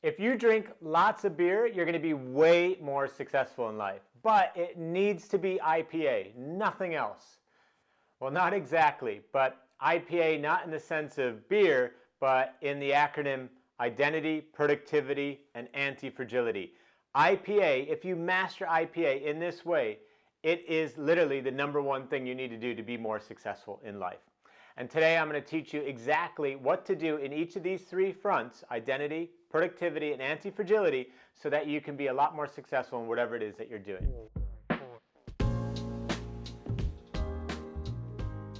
If you drink lots of beer, you're going to be way more successful in life. But it needs to be IPA, nothing else. Well, not exactly, but IPA not in the sense of beer, but in the acronym Identity, Productivity, and Antifragility. IPA, if you master IPA in this way, it is literally the #1 thing you need to do to be more successful in life. And today I'm going to teach you exactly what to do in each of these 3 fronts, identity, productivity, and antifragility, so that you can be a lot more successful in whatever it is that you're doing.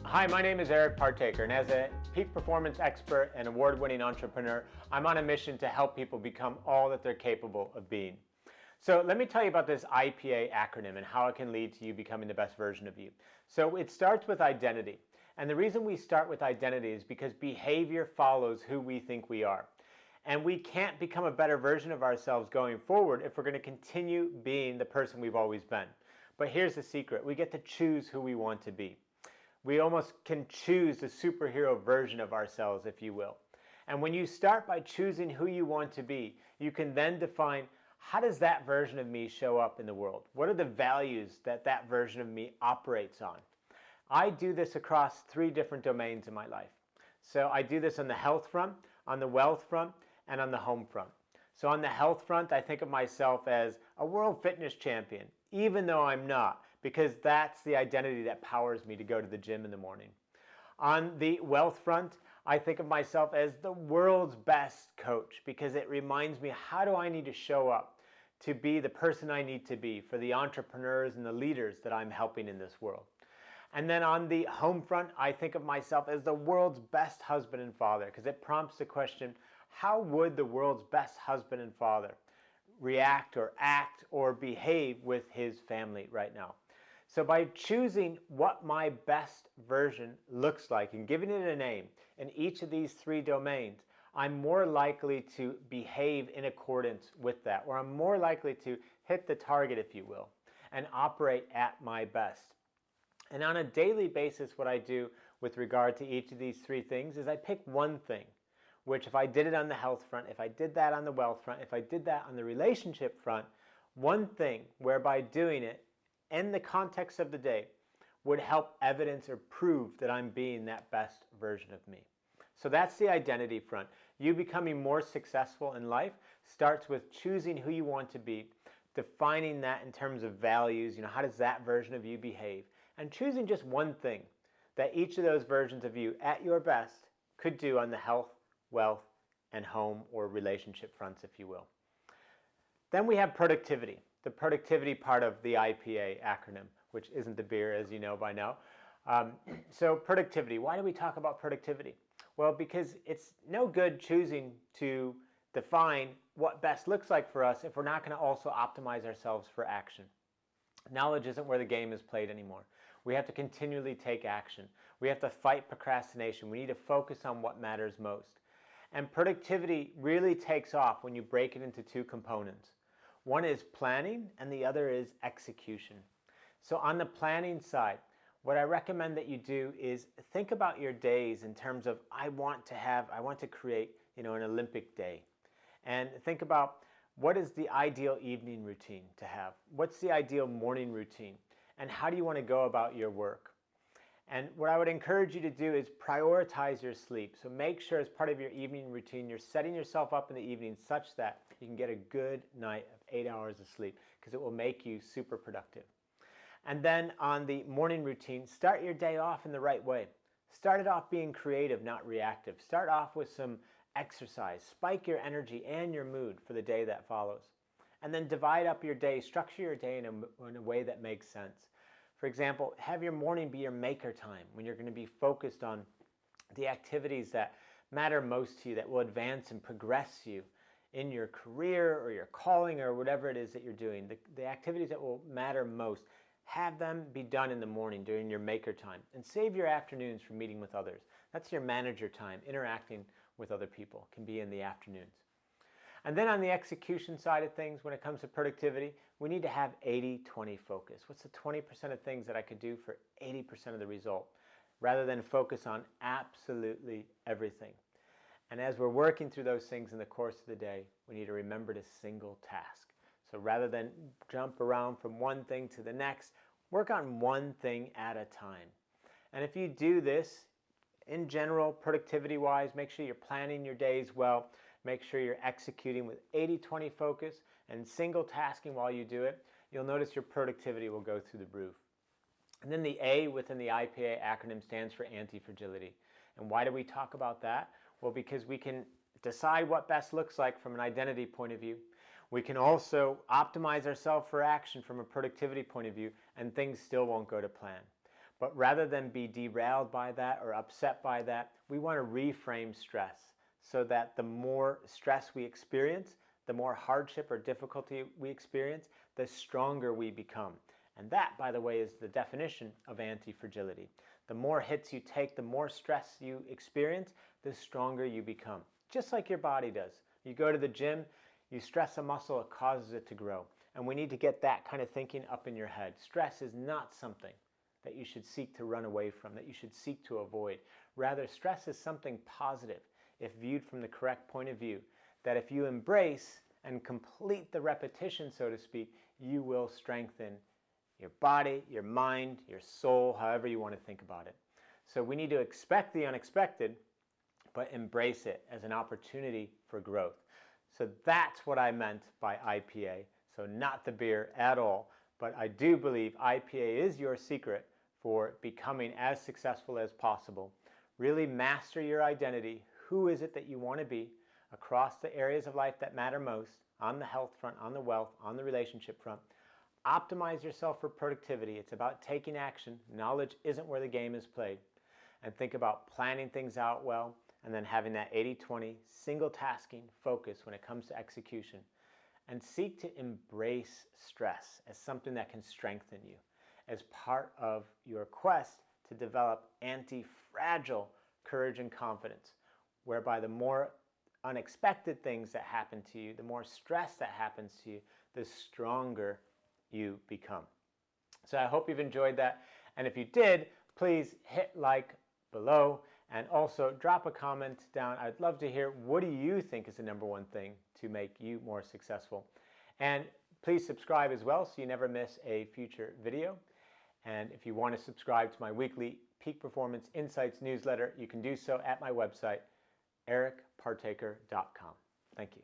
Hi, my name is Eric Partaker, and as a peak performance expert and award-winning entrepreneur, I'm on a mission to help people become all that they're capable of being. So let me tell you about this IPA acronym and how it can lead to you becoming the best version of you. So it starts with identity. And the reason we start with identity is because behavior follows who we think we are. And we can't become a better version of ourselves going forward if we're going to continue being the person we've always been. But here's the secret. We get to choose who we want to be. We almost can choose the superhero version of ourselves, if you will. And when you start by choosing who you want to be, you can then define, how does that version of me show up in the world? What are the values that that version of me operates on? I do this across 3 different domains in my life. So I do this on the health front, on the wealth front, and on the home front. So on the health front, I think of myself as a world fitness champion, even though I'm not, because that's the identity that powers me to go to the gym in the morning. On the wealth front, I think of myself as the world's best coach, because it reminds me, how do I need to show up to be the person I need to be for the entrepreneurs and the leaders that I'm helping in this world. And then on the home front, I think of myself as the world's best husband and father, because it prompts the question, how would the world's best husband and father react or act or behave with his family right now? So by choosing what my best version looks like and giving it a name in each of these 3 domains, I'm more likely to behave in accordance with that, or I'm more likely to hit the target, if you will, and operate at my best. And on a daily basis, what I do with regard to each of these 3 things is I pick one thing, which if I did it on the health front, if I did that on the wealth front, if I did that on the relationship front, one thing whereby doing it in the context of the day would help evidence or prove that I'm being that best version of me. So that's the identity front. You becoming more successful in life starts with choosing who you want to be, defining that in terms of values, how does that version of you behave, and choosing just one thing that each of those versions of you at your best could do on the health, wealth, and home or relationship fronts, if you will. Then we have productivity, the productivity part of the IPA acronym, which isn't the beer, as you know by now. So productivity, why do we talk about productivity? Well, because it's no good choosing to define what best looks like for us if we're not going to also optimize ourselves for action. Knowledge isn't where the game is played anymore. We have to continually take action. We have to fight procrastination. We need to focus on what matters most. And productivity really takes off when you break it into 2 components. One is planning and the other is execution. So on the planning side, what I recommend that you do is think about your days in terms of I want to create, an Olympic day. And think about what is the ideal evening routine to have? What's the ideal morning routine? And how do you want to go about your work? And what I would encourage you to do is prioritize your sleep. So make sure as part of your evening routine, you're setting yourself up in the evening such that you can get a good night of 8 hours of sleep, because it will make you super productive. And then on the morning routine, start your day off in the right way. Start it off being creative, not reactive. Start off with some exercise. Spike your energy and your mood for the day that follows. And then divide up your day, structure your day in a way that makes sense. For example, have your morning be your maker time, when you're going to be focused on the activities that matter most to you, that will advance and progress you in your career or your calling or whatever it is that you're doing. The activities that will matter most, have them be done in the morning during your maker time, and save your afternoons for meeting with others. That's your manager time. Interacting with other people can be in the afternoons. And then on the execution side of things, when it comes to productivity, we need to have 80-20 focus. What's the 20% of things that I could do for 80% of the result, rather than focus on absolutely everything? And as we're working through those things in the course of the day, we need to remember to single task. So rather than jump around from one thing to the next, work on one thing at a time. And if you do this, in general, productivity-wise, make sure you're planning your days well. Make sure you're executing with 80-20 focus and single tasking while you do it. You'll notice your productivity will go through the roof. And then the A within the IPA acronym stands for Antifragility. And why do we talk about that? Well, because we can decide what best looks like from an identity point of view. We can also optimize ourselves for action from a productivity point of view, and things still won't go to plan. But rather than be derailed by that or upset by that, we want to reframe stress so that the more stress we experience, the more hardship or difficulty we experience, the stronger we become. And that, by the way, is the definition of anti-fragility. The more hits you take, the more stress you experience, the stronger you become. Just like your body does. You go to the gym, you stress a muscle, it causes it to grow. And we need to get that kind of thinking up in your head. Stress is not something that you should seek to run away from, that you should seek to avoid. Rather, stress is something positive if viewed from the correct point of view, that if you embrace and complete the repetition, so to speak, you will strengthen your body, your mind, your soul, however you want to think about it. So we need to expect the unexpected, but embrace it as an opportunity for growth. So that's what I meant by IPA. So not the beer at all, but I do believe IPA is your secret for becoming as successful as possible. Really master your identity. Who is it that you want to be across the areas of life that matter most, on the health front, on the wealth, on the relationship front. Optimize yourself for productivity. It's about taking action. Knowledge isn't where the game is played. And think about planning things out well and then having that 80-20 single tasking focus when it comes to execution. And seek to embrace stress as something that can strengthen you as part of your quest to develop anti-fragile courage and confidence, whereby the more unexpected things that happen to you, the more stress that happens to you, the stronger you become. So I hope you've enjoyed that. And if you did, please hit like below and also drop a comment down. I'd love to hear, what do you think is the #1 thing to make you more successful? And please subscribe as well so you never miss a future video. And if you want to subscribe to my weekly Peak Performance Insights newsletter, you can do so at my website, ericpartaker.com. Thank you.